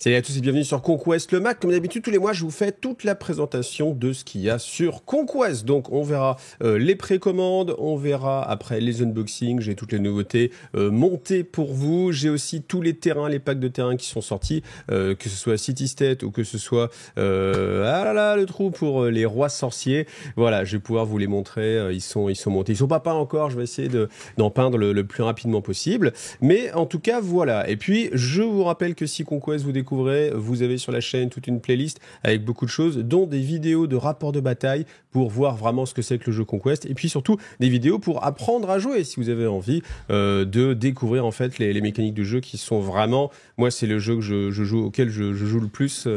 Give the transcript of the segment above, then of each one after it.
Salut à tous et bienvenue sur Conquest le Mac. Comme d'habitude, tous les mois, je vous fais toute la présentation de ce qu'il y a sur Conquest. Donc, on verra les précommandes, on verra après les unboxings, j'ai toutes les nouveautés montées pour vous. J'ai aussi tous les terrains, les packs de terrain qui sont sortis, que ce soit City State ou que ce soit ah là là, le trou pour les rois sorciers. Voilà, je vais pouvoir vous les montrer. Ils sont montés. Ils sont pas peints encore. Je vais essayer d'en peindre le plus rapidement possible. Mais en tout cas, voilà. Et puis, je vous rappelle que si Conquest vous découvre, vous avez sur la chaîne toute une playlist avec beaucoup de choses, dont des vidéos de rapports de bataille pour voir vraiment ce que c'est que le jeu Conquest, et puis surtout des vidéos pour apprendre à jouer si vous avez envie de découvrir en fait les mécaniques du jeu qui sont vraiment, moi c'est le jeu que je joue, auquel je joue le plus,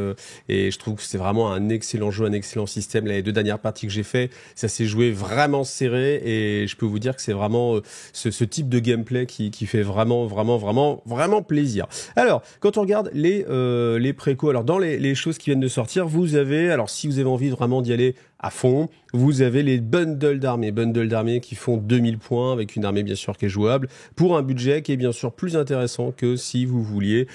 et je trouve que c'est vraiment un excellent jeu, un excellent système. Les deux dernières parties que j'ai fait, ça s'est joué vraiment serré, et je peux vous dire que c'est vraiment ce type de gameplay qui fait vraiment plaisir. Alors, quand on regarde les précos, alors dans les choses qui viennent de sortir, vous avez, alors si vous avez envie vraiment d'y aller à fond, vous avez les bundles d'armées qui font 2000 points avec une armée bien sûr qui est jouable pour un budget qui est bien sûr plus intéressant que si vous vouliez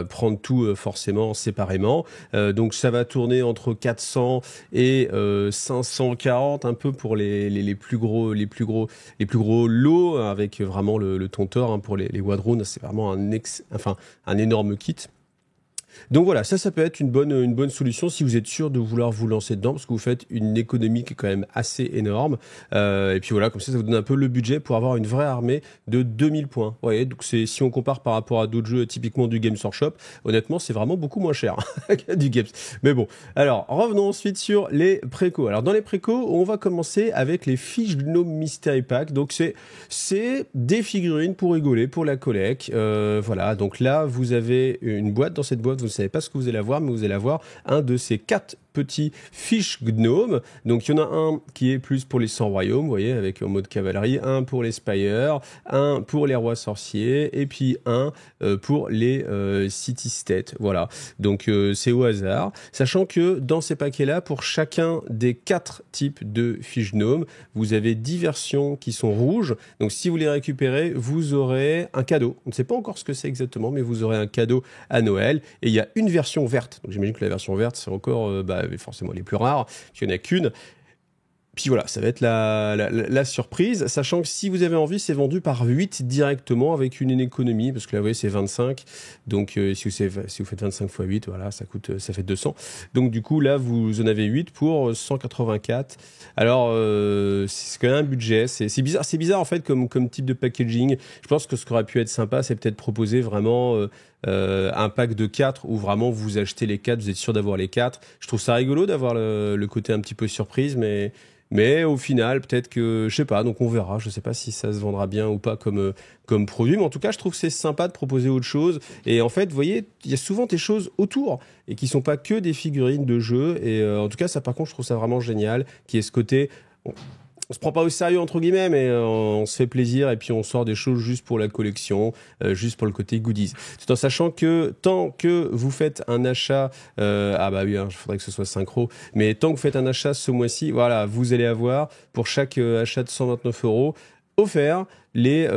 prendre tout forcément séparément. Donc ça va tourner entre 400 et 540 un peu pour les plus gros lots, avec vraiment le tontor pour les Wadrons. C'est vraiment un énorme kit. Donc voilà, ça peut être une bonne solution si vous êtes sûr de vouloir vous lancer dedans, parce que vous faites une économie qui est quand même assez énorme. Et puis voilà, comme ça vous donne un peu le budget pour avoir une vraie armée de 2000 points. Vous voyez, donc si on compare par rapport à d'autres jeux, typiquement du Games Workshop, honnêtement, c'est vraiment beaucoup moins cher du Games. Mais bon, alors revenons ensuite sur les précos. Alors dans les précos, on va commencer avec les Fish Gnome Mystery Pack. Donc c'est des figurines pour rigoler, pour la collecte. Voilà, donc là vous avez une boîte. Dans cette boîte, vous ne savez pas ce que vous allez avoir, mais vous allez avoir un de ces 4 petits fiches gnomes. Donc il y en a un qui est plus pour les 100 royaumes, vous voyez, avec en mode cavalerie, un pour les spires, un pour les rois sorciers, et puis un pour les city state. Voilà, donc c'est au hasard, sachant que dans ces paquets-là, pour chacun des 4 types de fiches gnomes, vous avez 10 versions qui sont rouges. Donc si vous les récupérez, vous aurez un cadeau. On ne sait pas encore ce que c'est exactement, mais vous aurez un cadeau à Noël. Et il y a une version verte. Donc j'imagine que la version verte, c'est encore forcément les plus rares, qu'il n'y en a qu'une. Puis voilà, ça va être la surprise, sachant que si vous avez envie, c'est vendu par 8 directement avec une économie, parce que là, vous voyez, c'est 25. Donc, si vous faites 25 x 8, voilà, ça fait 200. Donc, du coup, là, vous en avez 8 pour 184. Alors, c'est quand même un budget. C'est bizarre, en fait, comme type de packaging. Je pense que ce qui aurait pu être sympa, c'est peut-être proposer vraiment un pack de 4 où vraiment vous achetez les 4, vous êtes sûr d'avoir les 4. Je trouve ça rigolo d'avoir le côté un petit peu surprise, mais au final, peut-être que, je sais pas, donc on verra. Je sais pas si ça se vendra bien ou pas comme produit, mais en tout cas, je trouve que c'est sympa de proposer autre chose. Et en fait, vous voyez, il y a souvent des choses autour et qui sont pas que des figurines de jeu. Et en tout cas, ça, par contre, je trouve ça vraiment génial, qui est ce côté. On se prend pas au sérieux entre guillemets, mais on se fait plaisir et puis on sort des choses juste pour la collection, juste pour le côté goodies. Tout en sachant que tant que vous faites un achat, il faudrait que ce soit synchro, mais tant que vous faites un achat ce mois-ci, voilà, vous allez avoir pour chaque achat de 129 € offert les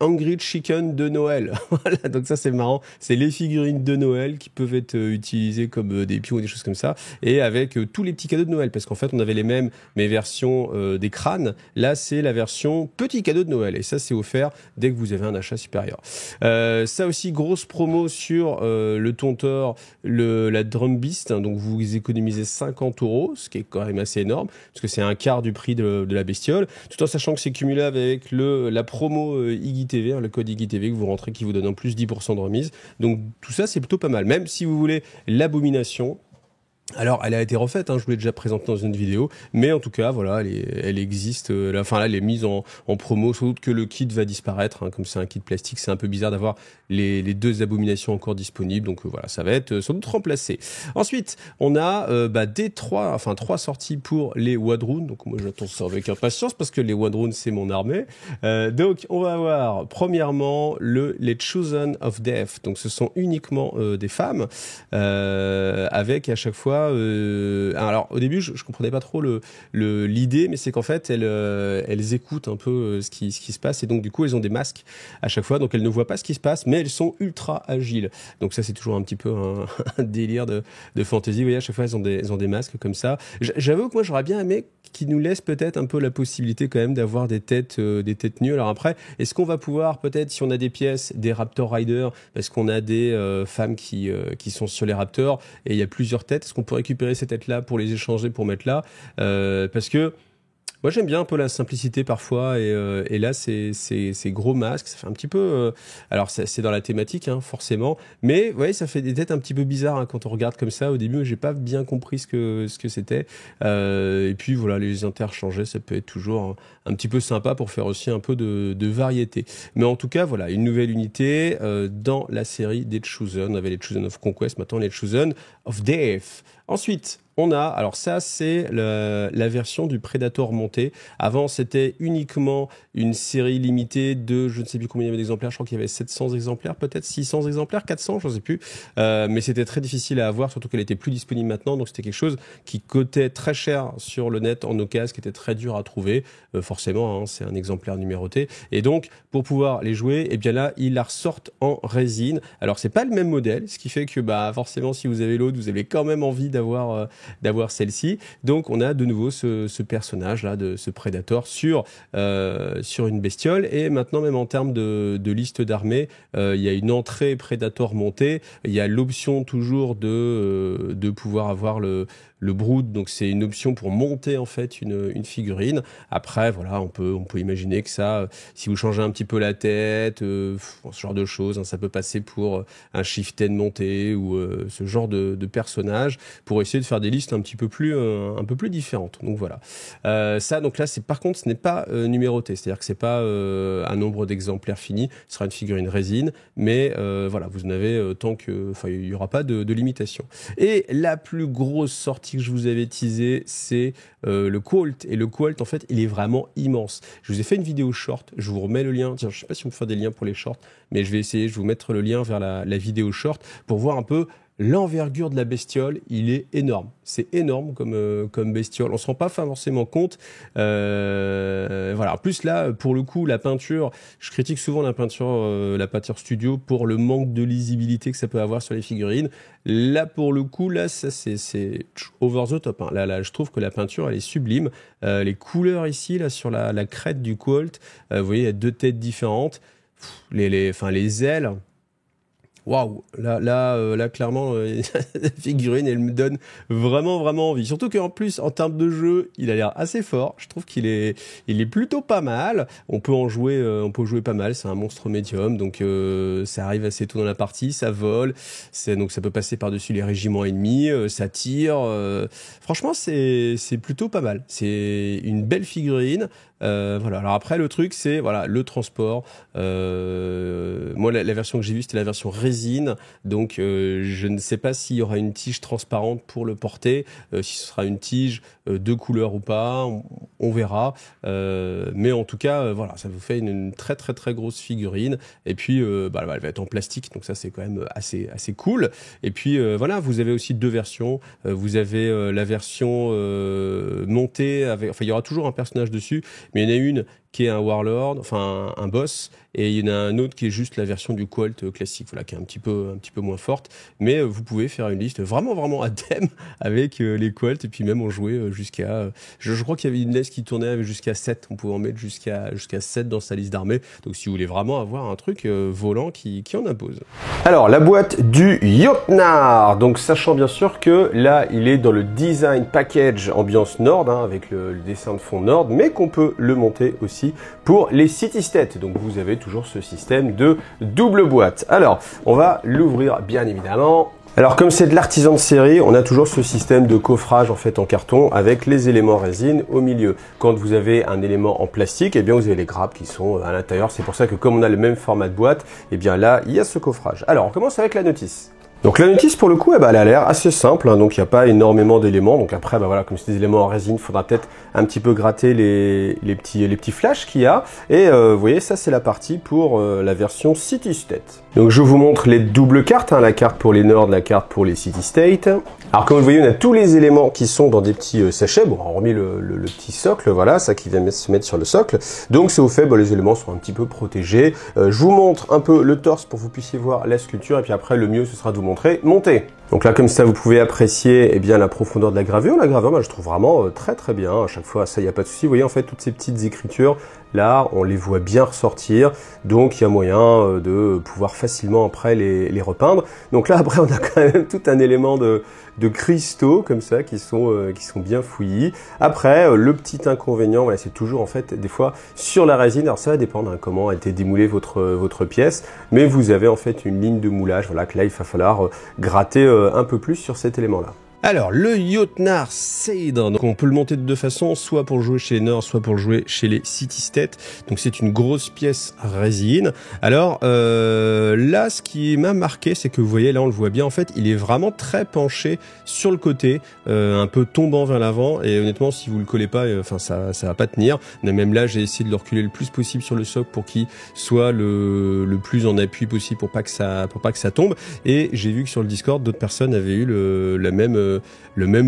Hungry Chicken de Noël. Voilà, donc ça c'est marrant. C'est les figurines de Noël qui peuvent être utilisées comme des pions ou des choses comme ça, et avec tous les petits cadeaux de Noël, parce qu'en fait on avait les mêmes, mais version des crânes. Là c'est la version petit cadeau de Noël, et ça c'est offert dès que vous avez un achat supérieur. Ça aussi, grosse promo sur le Tontor, la Drum Beast, hein, donc vous économisez 50 €, ce qui est quand même assez énorme, parce que c'est un quart du prix de la bestiole, tout en sachant que c'est cumulable avec la promo IGTV, le code IGTV que vous rentrez qui vous donne en plus 10% de remise. Donc tout ça c'est plutôt pas mal. Même si vous voulez l'abomination, alors, elle a été refaite, hein, je vous l'ai déjà présentée dans une vidéo, mais en tout cas, voilà, elle existe, là, elle est mise en promo, sans doute que le kit va disparaître, hein, comme c'est un kit plastique, c'est un peu bizarre d'avoir les 2 abominations encore disponibles, donc voilà, ça va être sans doute remplacé. Ensuite, on a 3 sorties pour les Wadrons, donc moi j'attends ça avec impatience, parce que les Wadrons, c'est mon armée. Donc, on va avoir, premièrement, les Chosen of Death, donc ce sont uniquement des femmes, avec à chaque fois fois, alors au début, je comprenais pas trop l'idée, mais c'est qu'en fait, elles écoutent un peu ce qui se passe, et donc du coup, elles ont des masques à chaque fois, donc elles ne voient pas ce qui se passe, mais elles sont ultra agiles. Donc ça, c'est toujours un petit peu un délire de fantasy. Vous voyez, à chaque fois, elles ont des masques comme ça. J'avoue que moi, j'aurais bien aimé qu'ils nous laissent peut-être un peu la possibilité quand même d'avoir des têtes nues. Alors après, est-ce qu'on va pouvoir peut-être, si on a des pièces, des Raptor Riders, parce qu'on a des femmes qui sont sur les Raptors et il y a plusieurs têtes, est-ce qu'on peut récupérer ces têtes-là pour les échanger, pour mettre là, parce que moi j'aime bien un peu la simplicité parfois, et là c'est gros masques, ça fait un petit peu alors c'est dans la thématique hein, forcément, mais ouais, ça fait des têtes un petit peu bizarres hein, quand on regarde comme ça. Au début j'ai pas bien compris ce que c'était, et puis voilà, les interchanger, ça peut être toujours un petit peu sympa pour faire aussi un peu de variété. Mais en tout cas voilà, une nouvelle unité dans la série des Chosen. On avait les Chosen of Conquest, maintenant les Chosen of Death. Ensuite, on a, alors ça c'est la version du Predator monté. Avant c'était uniquement une série limitée de, je ne sais plus combien il y avait d'exemplaires, je crois qu'il y avait 700 exemplaires, peut-être 600 exemplaires, 400, je ne sais plus. Mais c'était très difficile à avoir, surtout qu'elle était plus disponible maintenant, donc c'était quelque chose qui coûtait très cher sur le net en occasion, qui était très dur à trouver. Forcément, hein, c'est un exemplaire numéroté. Et donc, pour pouvoir les jouer, eh bien là, ils la ressortent en résine. Alors c'est pas le même modèle, ce qui fait que bah forcément, si vous avez l'autre, vous avez quand même envie d'avoir celle-ci. Donc on a de nouveau ce personnage là, de ce Predator sur une bestiole. Et maintenant, même en termes de liste d'armées, il y a une entrée Predator montée. Il y a l'option toujours de pouvoir avoir le Brood, donc c'est une option pour monter en fait une figurine. Après voilà, on peut imaginer que ça, si vous changez un petit peu la tête, ce genre de choses, hein, ça peut passer pour un Chieftain monté ou ce genre de personnage, pour essayer de faire des listes un peu plus différentes. Donc voilà. Ça, donc là, par contre, ce n'est pas numéroté, c'est-à-dire que c'est pas un nombre d'exemplaires fini. Ce sera une figurine résine, mais voilà, vous en avez tant que, enfin, il y aura pas de limitation. Et la plus grosse sortie que je vous avais teasé, c'est le Colt. Et le Colt, en fait, il est vraiment immense. Je vous ai fait une vidéo short, je vous remets le lien. Tiens, je sais pas si on peut faire des liens pour les shorts, mais je vais essayer, je vais vous mettre le lien vers la vidéo short pour voir un peu l'envergure de la bestiole. Il est énorme. C'est énorme comme bestiole. On se rend pas forcément compte. Voilà. En plus là, pour le coup, la peinture, je critique souvent la peinture studio pour le manque de lisibilité que ça peut avoir sur les figurines. Là, pour le coup, là, ça c'est over the top. Hein. Là, je trouve que la peinture, elle est sublime. Les couleurs ici, là, sur la crête du Colt, vous voyez, il y a deux têtes différentes. Les ailes. Waouh, là, clairement, la figurine, elle me donne vraiment envie. Surtout qu'en plus, en termes de jeu, il a l'air assez fort. Je trouve qu'il est plutôt pas mal. On peut jouer pas mal. C'est un monstre médium, donc ça arrive assez tôt dans la partie. Ça vole, donc ça peut passer par-dessus les régiments ennemis. Ça tire. Franchement, c'est plutôt pas mal. C'est une belle figurine. Voilà. Alors après, le truc, c'est voilà le transport. Moi, la version que j'ai vue, c'était la version résine. Donc, je ne sais pas s'il y aura une tige transparente pour le porter, si ce sera une tige de couleur ou pas, on verra. Mais en tout cas, voilà, ça vous fait une très grosse figurine. Et puis, elle va être en plastique, donc ça c'est quand même assez cool. Et puis voilà, vous avez aussi deux versions. Vous avez la version montée avec, enfin, il y aura toujours un personnage dessus. Mais il y en a une qui est un Warlord, enfin un boss, et il y en a un autre qui est juste la version du Colt classique, voilà, qui est un petit peu moins forte. Mais vous pouvez faire une liste vraiment à thème avec les Colts, et puis même en jouer jusqu'à... Je crois qu'il y avait une liste qui tournait avec jusqu'à 7, on pouvait en mettre jusqu'à 7 dans sa liste d'armée. Donc si vous voulez vraiment avoir un truc volant qui en impose. Alors la boîte du Jotnar, donc sachant bien sûr que là il est dans le design package ambiance Nord, hein, avec le dessin de fond Nord, mais qu'on peut le monter aussi pour les City State. Donc vous avez toujours ce système de double boîte. Alors on va l'ouvrir bien évidemment. Alors comme c'est de l'artisan de série, on a toujours ce système de coffrage en fait en carton avec les éléments résine au milieu. Quand vous avez un élément en plastique, eh bien vous avez les grappes qui sont à l'intérieur. C'est pour ça que comme on a le même format de boîte, eh bien là il y a ce coffrage. Alors on commence avec la notice. Donc la notice pour le coup, elle a l'air assez simple, hein, donc il n'y a pas énormément d'éléments. Donc après, voilà, comme c'est des éléments en résine, il faudra peut-être un petit peu gratter les petits flashs qu'il y a. Et vous voyez, ça c'est la partie pour la version City State. Donc je vous montre les doubles cartes, hein, la carte pour les Nords, la carte pour les City State. Alors comme vous voyez, on a tous les éléments qui sont dans des petits sachets, bon, hormis le petit socle, voilà, ça qui vient se mettre sur le socle. Donc ça vous fait, les éléments sont un petit peu protégés. Je vous montre un peu le torse pour que vous puissiez voir la sculpture, et puis après le mieux ce sera de vous montrer monter. Donc là, comme ça, vous pouvez apprécier la profondeur de la gravure. La gravure, je trouve vraiment très très bien. À chaque fois, ça, il n'y a pas de souci. Vous voyez, en fait, toutes ces petites écritures, là, on les voit bien ressortir. Donc, il y a moyen de pouvoir facilement, après, les repeindre. Donc là, après, on a quand même tout un élément de cristaux, comme ça, qui sont bien fouillis. Après, le petit inconvénient, voilà, c'est toujours, en fait, des fois, sur la résine. Alors, ça va dépendre comment a été démoulée votre pièce. Mais vous avez, en fait, une ligne de moulage. Voilà, que là, il va falloir gratter un peu plus sur cet élément-là. Alors, le Jotnar Seidr, donc on peut le monter de deux façons, soit pour jouer chez les Nords, soit pour le jouer chez les City State. Donc c'est une grosse pièce résine. Alors là, ce qui m'a marqué, c'est que vous voyez, là on le voit bien, en fait, il est vraiment très penché sur le côté, un peu tombant vers l'avant. Et honnêtement, si vous le collez pas, ça va pas tenir. Même là, j'ai essayé de le reculer le plus possible sur le socle pour qu'il soit le plus en appui possible pour pas que ça tombe. Et j'ai vu que sur le Discord, d'autres personnes avaient eu le même.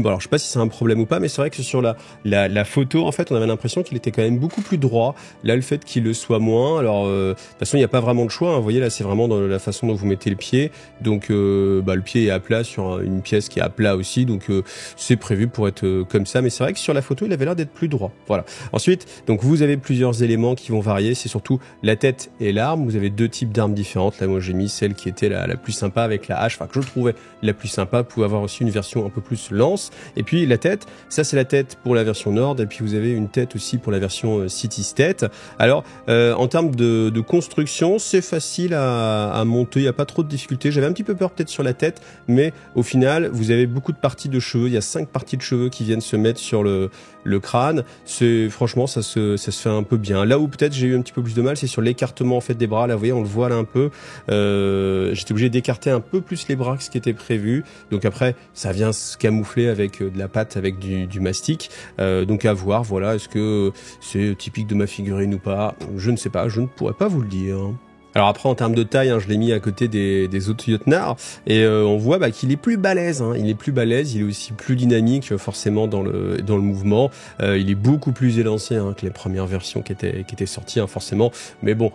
Alors je sais pas si c'est un problème ou pas, mais c'est vrai que sur la photo, en fait, on avait l'impression qu'il était quand même beaucoup plus droit. Là, le fait qu'il le soit moins, alors de toute façon, il n'y a pas vraiment de choix, hein. Vous voyez, là, c'est vraiment dans la façon dont vous mettez le pied. Donc, le pied est à plat sur une pièce qui est à plat aussi, donc c'est prévu pour être comme ça. Mais c'est vrai que sur la photo, il avait l'air d'être plus droit. Voilà. Ensuite, donc vous avez plusieurs éléments qui vont varier. C'est surtout la tête et l'arme. Vous avez deux types d'armes différentes. Là, moi, j'ai mis celle qui était la plus sympa avec la hache, que je trouvais la plus sympa. Vous pouvez avoir aussi une version un peu plus lance. Et puis la tête, ça c'est la tête pour la version Nord, et puis vous avez une tête aussi pour la version City State. Alors en termes de construction, c'est facile à monter, il n'y a pas trop de difficultés. J'avais un petit peu peur peut-être sur la tête, mais au final vous avez beaucoup de parties de cheveux, il y a 5 parties de cheveux qui viennent se mettre sur le crâne. Franchement ça se fait un peu bien. Là où peut-être j'ai eu un petit peu plus de mal, c'est sur l'écartement en fait des bras. Là vous voyez, on le voit là un peu, j'étais obligé d'écarter un peu plus les bras que ce qui était prévu. Donc après ça vient se camoufler avec de la pâte, avec du mastic. Donc à voir, voilà, est-ce que c'est typique de ma figurine ou pas? Je ne sais pas, je ne pourrais pas vous le dire. Alors après, en termes de taille, je l'ai mis à côté des autres Jotnar, et on voit qu'il est plus balèze. Il est plus balèze, il est aussi plus dynamique forcément dans le mouvement. Il est beaucoup plus élancé que les premières versions qui étaient sorties, forcément. Mais bon,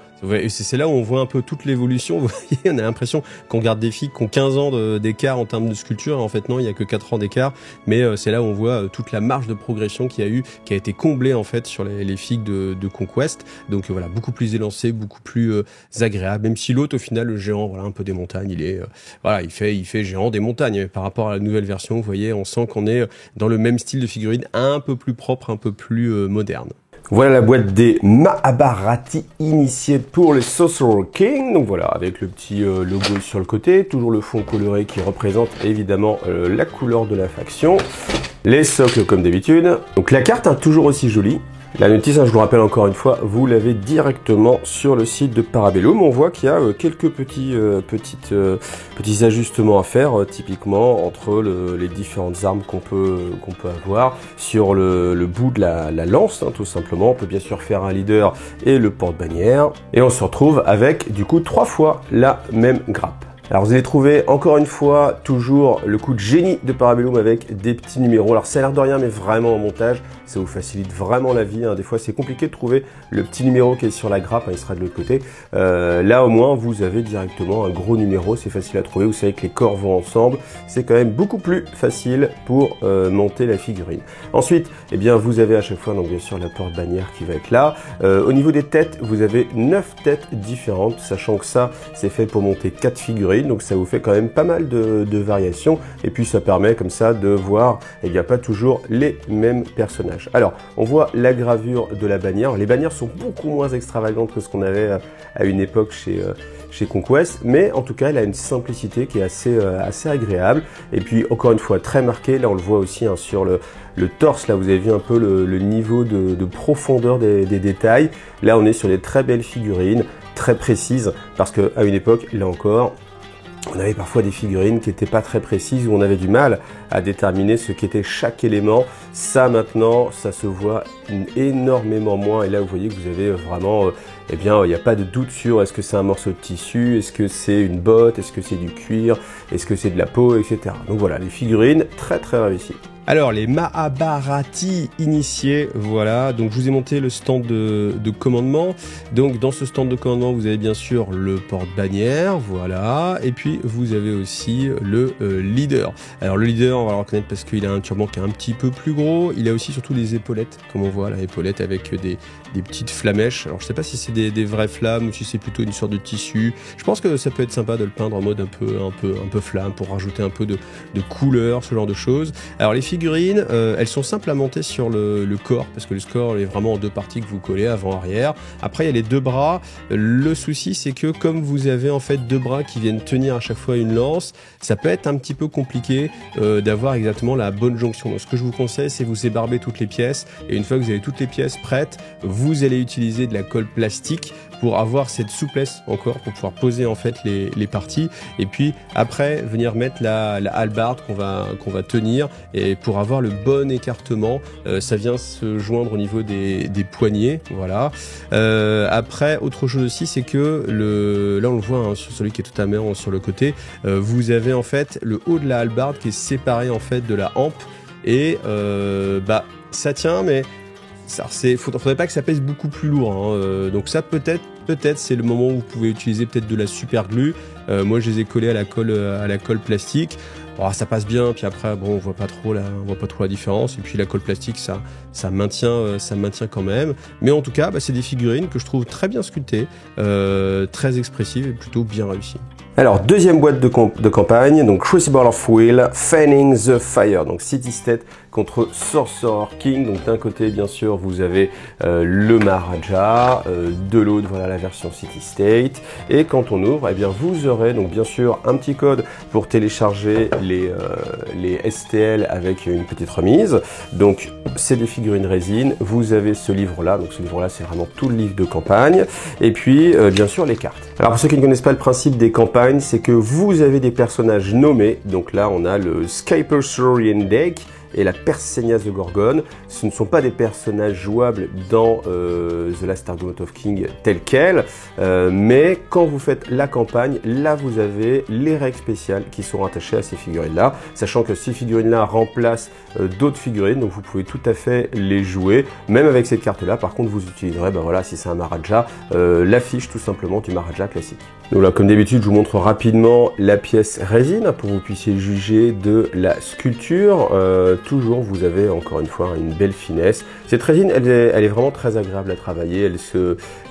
c'est là où on voit un peu toute l'évolution. Vous voyez, on a l'impression qu'on regarde des filles qui ont 15 ans d'écart en termes de sculpture. En fait, non, il y a que 4 ans d'écart. Mais c'est là où on voit toute la marge de progression qu'il y a eu, qui a été comblée en fait sur les figues de Conquest. Donc voilà, beaucoup plus élancé, beaucoup plus agréable, même si l'autre au final, le géant, voilà, un peu des montagnes, il est il fait géant des montagnes. Par rapport à la nouvelle version, vous voyez, on sent qu'on est dans le même style de figurine, un peu plus propre, un peu plus moderne. Voilà la boîte des Mahabharati initiés pour le Sorcerer King. Donc voilà, avec le petit logo sur le côté, toujours le fond coloré qui représente évidemment la couleur de la faction. Les socles comme d'habitude. Donc la carte toujours aussi jolie. La notice, je vous rappelle encore une fois, vous l'avez directement sur le site de Parabellum. On voit qu'il y a quelques petits ajustements à faire, typiquement entre les différentes armes qu'on peut avoir sur le bout de la lance, tout simplement. On peut bien sûr faire un leader et le porte-bannière. Et on se retrouve avec, du coup, 3 fois la même grappe. Alors vous allez trouver encore une fois toujours le coup de génie de Parabellum avec des petits numéros. Alors ça a l'air de rien, mais vraiment au montage, ça vous facilite vraiment la vie. Des fois c'est compliqué de trouver le petit numéro qui est sur la grappe, il sera de l'autre côté. Là au moins vous avez directement un gros numéro, c'est facile à trouver. Vous savez que les corps vont ensemble, c'est quand même beaucoup plus facile pour monter la figurine. Ensuite, vous avez à chaque fois donc bien sûr la porte-bannière qui va être là. Au niveau des têtes, vous avez 9 têtes différentes, sachant que ça c'est fait pour monter 4 figurines. Donc ça vous fait quand même pas mal de variations, et puis ça permet comme ça de voir pas toujours les mêmes personnages. Alors on voit la gravure de la bannière. Les bannières sont beaucoup moins extravagantes que ce qu'on avait à une époque chez Conquest, mais en tout cas elle a une simplicité qui est assez agréable, et puis encore une fois très marquée. Là on le voit aussi sur le torse. Là vous avez vu un peu le niveau de profondeur des détails. Là on est sur des très belles figurines, très précises, parce qu'à une époque, là encore, on avait parfois des figurines qui n'étaient pas très précises, où on avait du mal à déterminer ce qu'était chaque élément. Ça maintenant, ça se voit énormément moins. Et là, vous voyez que vous avez vraiment, eh bien, il n'y a pas de doute sur est-ce que c'est un morceau de tissu, est-ce que c'est une botte, est-ce que c'est du cuir, est-ce que c'est de la peau, etc. Donc voilà, les figurines très très réussies. Alors, les Mahabharati initiés, voilà. Donc, je vous ai monté le stand de commandement. Donc, dans ce stand de commandement, vous avez bien sûr le porte-bannière, voilà. Et puis, vous avez aussi le leader. Alors, le leader, on va le reconnaître parce qu'il a un turban qui est un petit peu plus gros. Il a aussi surtout des épaulettes, comme on voit là, épaulettes avec des petites flamèches. Alors, je sais pas si c'est des vraies flammes ou si c'est plutôt une sorte de tissu. Je pense que ça peut être sympa de le peindre en mode un peu flamme pour rajouter un peu de couleur, ce genre de choses. Alors, les figurines, elles sont simples à monter sur le corps, parce que le corps est vraiment en deux parties que vous collez, avant-arrière. Après, il y a les deux bras. Le souci, c'est que comme vous avez en fait deux bras qui viennent tenir à chaque fois une lance, ça peut être un petit peu compliqué d'avoir exactement la bonne jonction. Donc, ce que je vous conseille, c'est vous ébarber toutes les pièces, et une fois que vous avez toutes les pièces prêtes, vous allez utiliser de la colle plastique pour avoir cette souplesse encore, pour pouvoir poser en fait les parties, et puis après venir mettre la hallebarde qu'on va tenir, et pour avoir le bon écartement, ça vient se joindre au niveau des poignets, voilà. Après, autre chose aussi, c'est que là on le voit hein, sur celui qui est totalement sur le côté, vous avez en fait le haut de la hallebarde qui est séparé en fait de la hampe, et ça tient, mais faudrait pas que ça pèse beaucoup plus lourd, hein. Donc ça peut-être c'est le moment où vous pouvez utiliser peut-être de la super glue. Moi je les ai collés à la colle plastique. Bon, ça passe bien, puis après bon on voit pas trop la différence, et puis la colle plastique ça maintient quand même. Mais en tout cas c'est des figurines que je trouve très bien sculptées, très expressives et plutôt bien réussies. Alors, deuxième boîte de campagne, donc Crucible of Will, Fanning the Fire, donc City State contre Sorcerer King. Donc d'un côté, bien sûr, vous avez le Maharaja, de l'autre, voilà la version City State. Et quand on ouvre, eh bien, vous aurez donc bien sûr un petit code pour télécharger les STL avec une petite remise. Donc c'est des figurines résine. Vous avez ce livre-là, donc ce livre-là, c'est vraiment tout le livre de campagne. Et puis, bien sûr, les cartes. Alors pour ceux qui ne connaissent pas le principe des campagnes, c'est que vous avez des personnages nommés. Donc là, on a le Skyper Saurian Deck et la Persénias de Gorgone. Ce ne sont pas des personnages jouables dans The Last Argonaut of King tel quel, mais quand vous faites la campagne, là vous avez les règles spéciales qui sont rattachées à ces figurines-là, sachant que ces figurines-là remplacent d'autres figurines, donc vous pouvez tout à fait les jouer, même avec cette carte-là. Par contre, vous utiliserez, voilà, si c'est un Maharaja, l'affiche tout simplement du Maharaja classique. Donc là, comme d'habitude, je vous montre rapidement la pièce résine pour que vous puissiez juger de la sculpture. Toujours, vous avez encore une fois une belle finesse. Cette résine, elle est vraiment très agréable à travailler.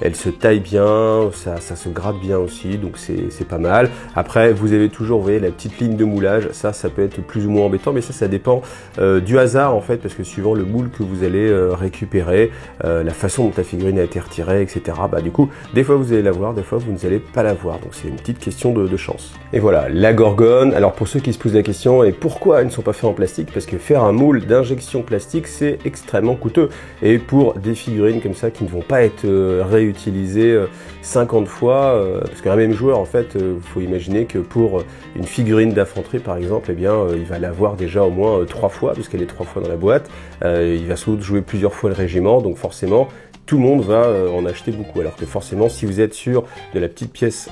Elle se taille bien, ça se gratte bien aussi, donc c'est pas mal. Après, vous avez toujours, vous voyez, la petite ligne de moulage. Ça peut être plus ou moins embêtant, mais ça dépend du hasard en fait, parce que suivant le moule que vous allez récupérer, la façon dont la figurine a été retirée, etc. Du coup, des fois vous allez la voir, des fois vous n'allez pas la voir. Donc c'est une petite question de chance. Et voilà, la Gorgone. Alors pour ceux qui se posent la question, et pourquoi elles ne sont pas faites en plastique? Parce que faire un moule d'injection plastique, c'est extrêmement coûteux. Et pour des figurines comme ça qui ne vont pas être réutilisées 50 fois, parce qu'un même joueur, en fait, faut imaginer que pour une figurine d'infanterie, par exemple, eh bien, il va l'avoir déjà au moins 3 fois, puisqu'elle est 3 fois dans la boîte. Il va sans doute jouer plusieurs fois le régiment, donc forcément, tout le monde va en acheter beaucoup. Alors que forcément, si vous êtes sur de la petite pièce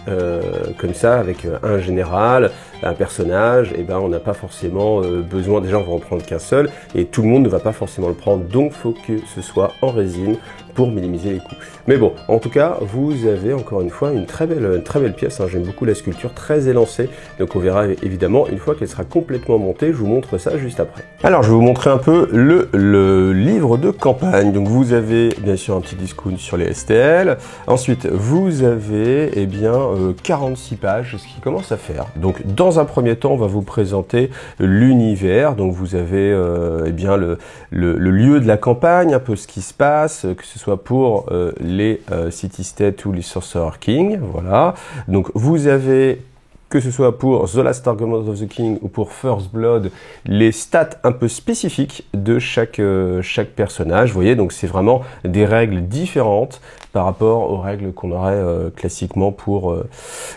comme ça, avec un général, un personnage, eh ben, on n'a pas forcément besoin, déjà on va en prendre qu'un seul, et tout le monde ne va pas forcément le prendre, donc faut que ce soit en résine pour minimiser les coûts. Mais bon, en tout cas, vous avez encore une fois une très belle pièce, hein. J'aime beaucoup la sculpture, très élancée, donc on verra évidemment une fois qu'elle sera complètement montée. Je vous montre ça juste après. Alors, je vais vous montrer un peu le livre de campagne. Donc vous avez bien sûr un petit discount sur les STL. Ensuite, vous avez 46 pages, ce qui commence à faire. Donc dans un premier temps, on va vous présenter l'univers. Donc vous avez le lieu de la campagne, un peu ce qui se passe, que ce soit pour les City State ou les Sorcerer King, voilà. Donc vous avez que ce soit pour The Last Argument of the King ou pour First Blood, les stats un peu spécifiques de chaque personnage. Vous voyez, donc c'est vraiment des règles différentes par rapport aux règles qu'on aurait classiquement pour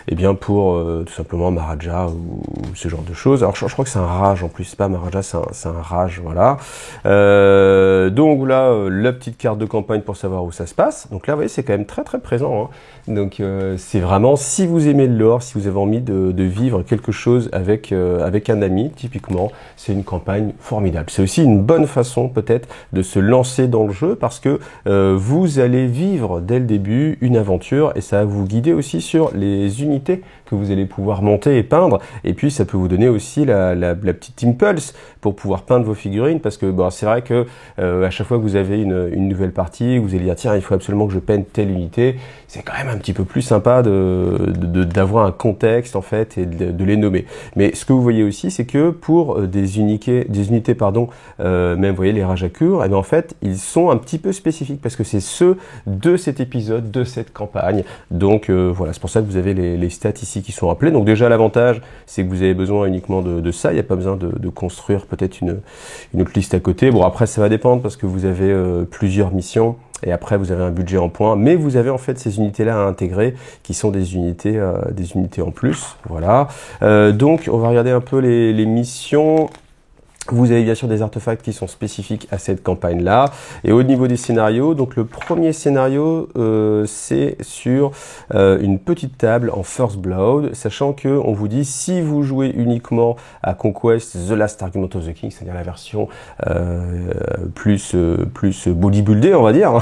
tout simplement Maharaja ou ce genre de choses. Alors je crois que c'est un rage en plus, c'est pas Maharaja, c'est un rage, voilà. Donc là, la petite carte de campagne pour savoir où ça se passe. Donc là, vous voyez, c'est quand même très très présent, hein. Donc c'est vraiment, si vous aimez le lore, si vous avez envie de vivre quelque chose avec un ami, typiquement, c'est une campagne formidable. C'est aussi une bonne façon peut-être de se lancer dans le jeu parce que vous allez vivre dès le début une aventure et ça va vous guider aussi sur les unités que vous allez pouvoir monter et peindre. Et puis ça peut vous donner aussi la petite impulse pour pouvoir peindre vos figurines parce que bon, c'est vrai que à chaque fois que vous avez une nouvelle partie, vous allez dire tiens, il faut absolument que je peigne telle unité. C'est quand même un petit peu plus sympa d'avoir un contexte en fait et de les nommer. Mais ce que vous voyez aussi, c'est que pour des unités, même vous voyez les Rajakur, et bien en fait ils sont un petit peu spécifiques parce que c'est ceux de cet épisode, de cette campagne. Donc voilà, c'est pour ça que vous avez les stats ici qui sont rappelés. Donc déjà l'avantage, c'est que vous avez besoin uniquement de ça. Il n'y a pas besoin de construire peut-être une autre liste à côté. Bon après ça va dépendre parce que vous avez plusieurs missions. Et après, vous avez un budget en points, mais vous avez en fait ces unités-là à intégrer, qui sont des unités en plus. Voilà. Donc, on va regarder un peu les missions. Vous avez bien sûr des artefacts qui sont spécifiques à cette campagne-là. Et au niveau des scénarios, donc le premier scénario, c'est sur une petite table en First Blood, sachant que on vous dit si vous jouez uniquement à Conquest The Last Argument of the King, c'est-à-dire la version plus bodybuildée, on va dire,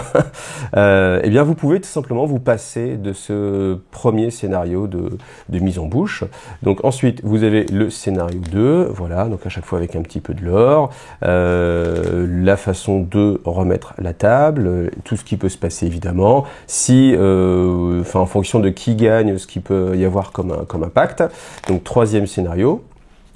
eh bien vous pouvez tout simplement vous passer de ce premier scénario de mise en bouche. Donc ensuite, vous avez le scénario 2, voilà, donc à chaque fois avec un petit peu de l'or, la façon de remettre la table, tout ce qui peut se passer évidemment, si, en fonction de qui gagne, ce qu'il peut y avoir comme impact. Donc troisième scénario.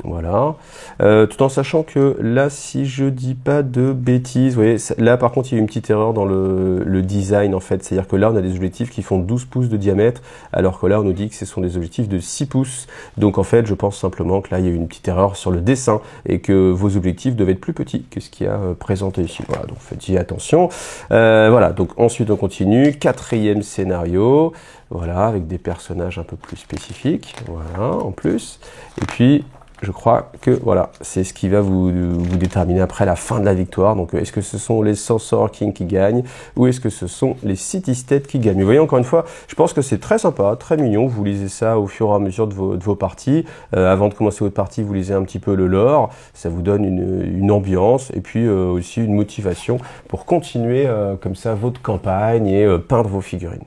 Voilà, tout en sachant que là, si je dis pas de bêtises, vous voyez, là par contre il y a eu une petite erreur dans le design en fait, c'est-à-dire que là on a des objectifs qui font 12 pouces de diamètre, alors que là on nous dit que ce sont des objectifs de 6 pouces, donc en fait je pense simplement que là il y a eu une petite erreur sur le dessin, et que vos objectifs devaient être plus petits que ce qu'il y a présenté ici, voilà, donc faites-y attention. Voilà, donc ensuite on continue, quatrième scénario, voilà, avec des personnages un peu plus spécifiques, voilà, en plus, et puis je crois que voilà, c'est ce qui va vous déterminer après la fin de la victoire. Donc est-ce que ce sont les Sorcerer King qui gagnent ou est-ce que ce sont les City State qui gagnent? Mais vous voyez, encore une fois, je pense que c'est très sympa, très mignon. Vous lisez ça au fur et à mesure de vos parties. Avant de commencer votre partie, vous lisez un petit peu le lore. Ça vous donne une ambiance et puis aussi une motivation pour continuer comme ça votre campagne et peindre vos figurines.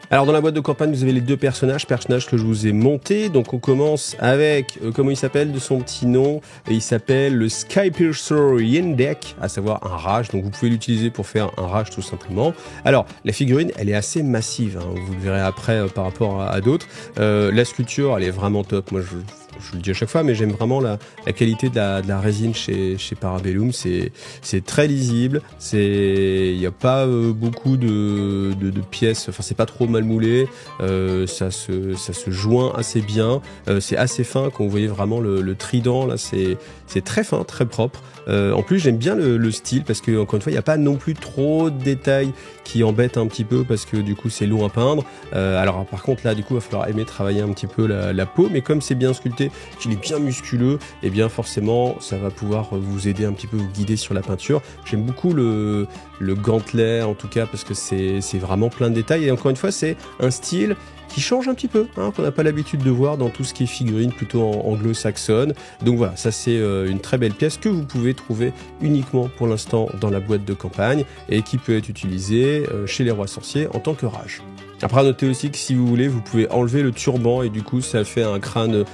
Alors dans la boîte de campagne, vous avez les deux personnages que je vous ai montés. Donc on commence avec, comment il s'appelle de son petit nom, et il s'appelle le Skypiercer Yendek, à savoir un rage. Donc vous pouvez l'utiliser pour faire un rage tout simplement. Alors la figurine, elle est assez massive, hein, vous le verrez après par rapport à d'autres. La sculpture, elle est vraiment top. Moi je le dis à chaque fois, mais j'aime vraiment la qualité de la résine chez Parabellum. C'est très lisible, il n'y a pas beaucoup de pièces, enfin c'est pas trop mal moulé, ça se joint assez bien, c'est assez fin. Quand vous voyez vraiment le trident là, c'est très fin, très propre. En plus j'aime bien le style parce que encore une fois il n'y a pas non plus trop de détails qui embêtent un petit peu parce que du coup c'est long à peindre. Alors par contre là du coup il va falloir aimer travailler un petit peu la peau, mais comme c'est bien sculpté, qu'il est bien musculeux, et bien forcément ça va pouvoir vous aider un petit peu, vous guider sur la peinture. J'aime beaucoup le gantelet en tout cas parce que c'est vraiment plein de détails, et encore une fois c'est un style qui change un petit peu, hein, qu'on n'a pas l'habitude de voir dans tout ce qui est figurine plutôt anglo-saxonne. Donc voilà, ça c'est une très belle pièce que vous pouvez trouver uniquement pour l'instant dans la boîte de campagne et qui peut être utilisée chez les rois sorciers en tant que rage. Après, notez aussi que si vous voulez, vous pouvez enlever le turban et du coup, ça fait un crâne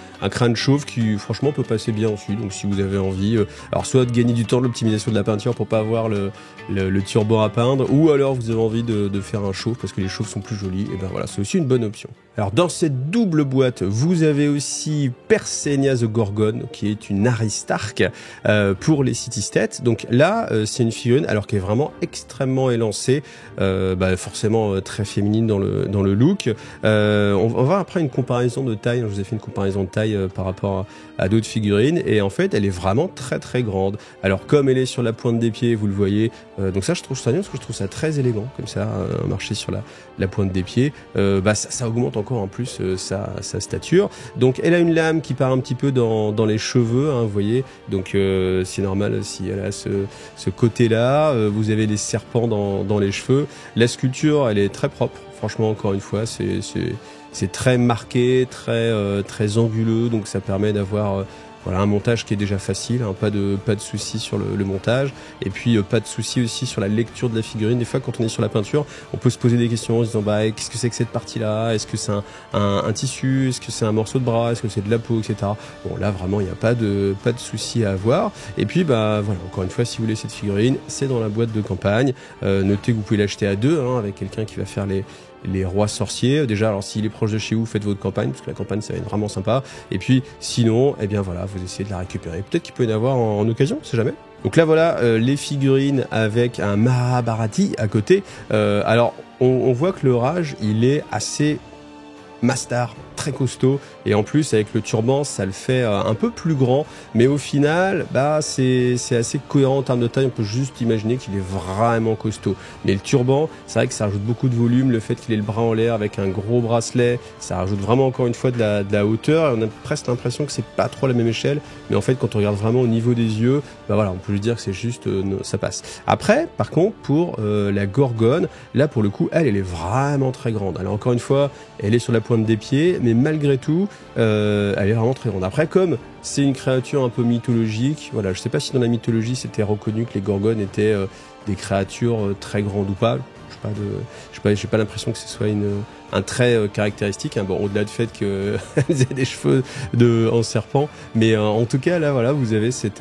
chauve qui, franchement, peut passer bien ensuite. Donc, si vous avez envie, alors soit de gagner du temps de l'optimisation de la peinture pour pas avoir le turban à peindre, ou alors vous avez envie de faire un chauve parce que les chauves sont plus jolis. Et ben voilà, c'est aussi une bonne option. Alors, dans cette double boîte, vous avez aussi Persenia the Gorgon, qui est une Aristarque pour les City States. Donc là, c'est une figurine, alors qu'elle est vraiment extrêmement élancée, forcément très féminine dans le le look. On va voir après une comparaison de taille. Je vous ai fait une comparaison de taille par rapport à d'autres figurines, et en fait elle est vraiment très très grande. Alors comme elle est sur la pointe des pieds, vous le voyez, donc ça je trouve ça bien parce que je trouve ça très élégant comme ça, marcher sur la pointe des pieds, ça augmente encore en plus sa stature. Donc elle a une lame qui part un petit peu dans les cheveux, hein, vous voyez, donc c'est normal si elle a ce côté là. Vous avez les serpents dans les cheveux. La sculpture elle est très propre, franchement, encore une fois c'est très marqué, très anguleux, donc ça permet d'avoir voilà, un montage qui est déjà facile, hein, pas de soucis sur le montage, et puis pas de soucis aussi sur la lecture de la figurine. Des fois, quand on est sur la peinture, on peut se poser des questions en se disant qu'est-ce que c'est que cette partie-là? Est-ce que c'est un tissu? Est-ce que c'est un morceau de bras? Est-ce que c'est de la peau, etc. Bon, là vraiment, il n'y a pas de soucis à avoir. Et puis voilà, encore une fois, si vous voulez cette figurine, c'est dans la boîte de campagne. Notez que vous pouvez l'acheter à deux, hein, avec quelqu'un qui va faire les rois sorciers. Déjà, alors s'il est proche de chez vous, faites votre campagne, parce que la campagne ça va être vraiment sympa. Et puis sinon, eh bien voilà, vous essayez de la récupérer. Peut-être qu'il peut y en avoir en occasion, on sait jamais. Donc là voilà, les figurines avec un Mahabharati à côté. Alors on voit que le Raj, il est assez Mastar, très costaud, et en plus avec le turban ça le fait un peu plus grand, mais au final c'est assez cohérent en termes de taille. On peut juste imaginer qu'il est vraiment costaud, mais le turban c'est vrai que ça rajoute beaucoup de volume. Le fait qu'il ait le bras en l'air avec un gros bracelet, ça rajoute vraiment encore une fois de la hauteur, et on a presque l'impression que c'est pas trop la même échelle, mais en fait quand on regarde vraiment au niveau des yeux, voilà, on peut lui dire que c'est juste ça passe. Après par contre pour la Gorgone, là pour le coup elle est vraiment très grande. Alors encore une fois elle est sur la pointe des pieds, mais malgré tout elle est vraiment très grande. Après, comme c'est une créature un peu mythologique, voilà, je sais pas si dans la mythologie c'était reconnu que les Gorgones étaient des créatures très grandes ou pas. J'ai pas l'impression que ce soit un trait caractéristique, hein. Bon, au-delà du fait qu'elles aient des cheveux en serpent, mais en tout cas là voilà, vous avez cet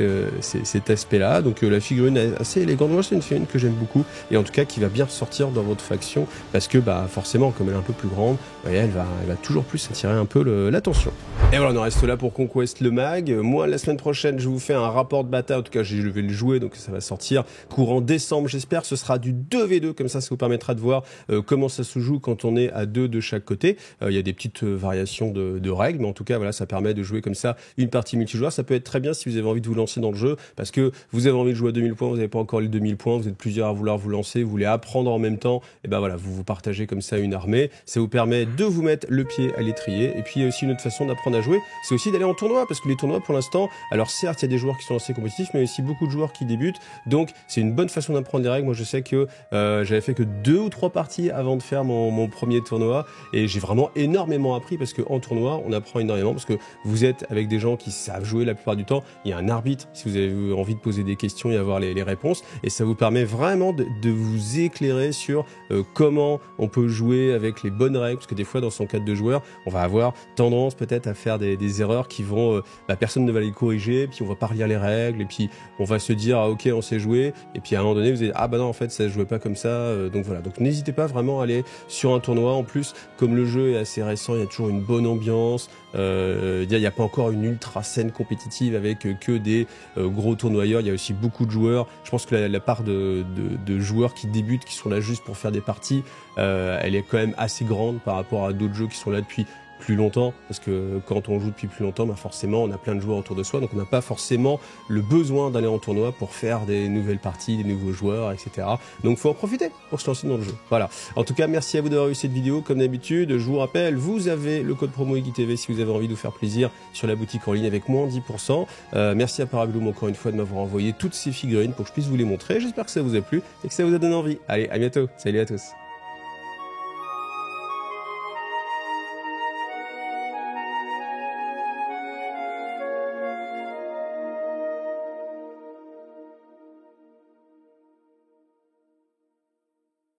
aspect-là. Donc la figurine est assez élégante. Moi c'est une figurine que j'aime beaucoup, et en tout cas qui va bien ressortir dans votre faction, parce que forcément comme elle est un peu plus grande, elle va toujours plus attirer un peu l'attention. Et voilà, on en reste là pour Conquest le mag. Moi la semaine prochaine je vous fais un rapport de bataille, en tout cas je vais le jouer, donc ça va sortir courant décembre j'espère. Ce sera du 2v2, comme ça vous permettra de voir comment ça se joue quand on est à deux de chaque côté. Il y a des petites variations de règles, mais en tout cas voilà, ça permet de jouer comme ça une partie multijoueur. Ça peut être très bien si vous avez envie de vous lancer dans le jeu, parce que vous avez envie de jouer à 2000 points, vous n'avez pas encore les 2000 points, vous êtes plusieurs à vouloir vous lancer, vous voulez apprendre en même temps, et voilà, vous partagez comme ça une armée. Ça vous permet de vous mettre le pied à l'étrier. Et puis il y a aussi une autre façon d'apprendre à jouer, c'est aussi d'aller en tournoi, parce que les tournois pour l'instant, alors certes il y a des joueurs qui sont assez compétitifs, mais aussi beaucoup de joueurs qui débutent, donc c'est une bonne façon d'apprendre les règles. Moi je sais que j'avais fait que 2 ou 3 parties avant de faire mon premier tournoi, et j'ai vraiment énormément appris, parce que en tournoi on apprend énormément, parce que vous êtes avec des gens qui savent jouer la plupart du temps. Il y a un arbitre si vous avez envie de poser des questions et avoir les réponses, et ça vous permet vraiment de vous éclairer sur comment on peut jouer avec les bonnes règles, parce que des fois dans son cadre de joueur on va avoir tendance peut-être à faire des erreurs qui vont personne ne va les corriger, puis on va pas relire les règles, et puis on va se dire ok on sait jouer, et puis à un moment donné vous allez non en fait ça se jouait pas comme ça, donc voilà. Donc n'hésitez pas vraiment à aller sur un tournoi. En plus comme le jeu est assez récent, il y a toujours une bonne ambiance, il n'y a pas encore une ultra scène compétitive avec que des gros tournoyeurs. Il y a aussi beaucoup de joueurs. Je pense que la part de joueurs qui débutent, qui sont là juste pour faire des parties, elle est quand même assez grande par rapport à d'autres jeux qui sont là depuis plus longtemps, parce que quand on joue depuis plus longtemps, forcément on a plein de joueurs autour de soi, donc on n'a pas forcément le besoin d'aller en tournoi pour faire des nouvelles parties, des nouveaux joueurs, etc. Donc faut en profiter pour se lancer dans le jeu. Voilà. En tout cas, merci à vous d'avoir vu cette vidéo. Comme d'habitude, je vous rappelle, vous avez le code promo EGUITV si vous avez envie de vous faire plaisir sur la boutique en ligne avec moins 10%. Merci à Parabellum encore une fois de m'avoir envoyé toutes ces figurines pour que je puisse vous les montrer. J'espère que ça vous a plu et que ça vous a donné envie. Allez, à bientôt. Salut à tous.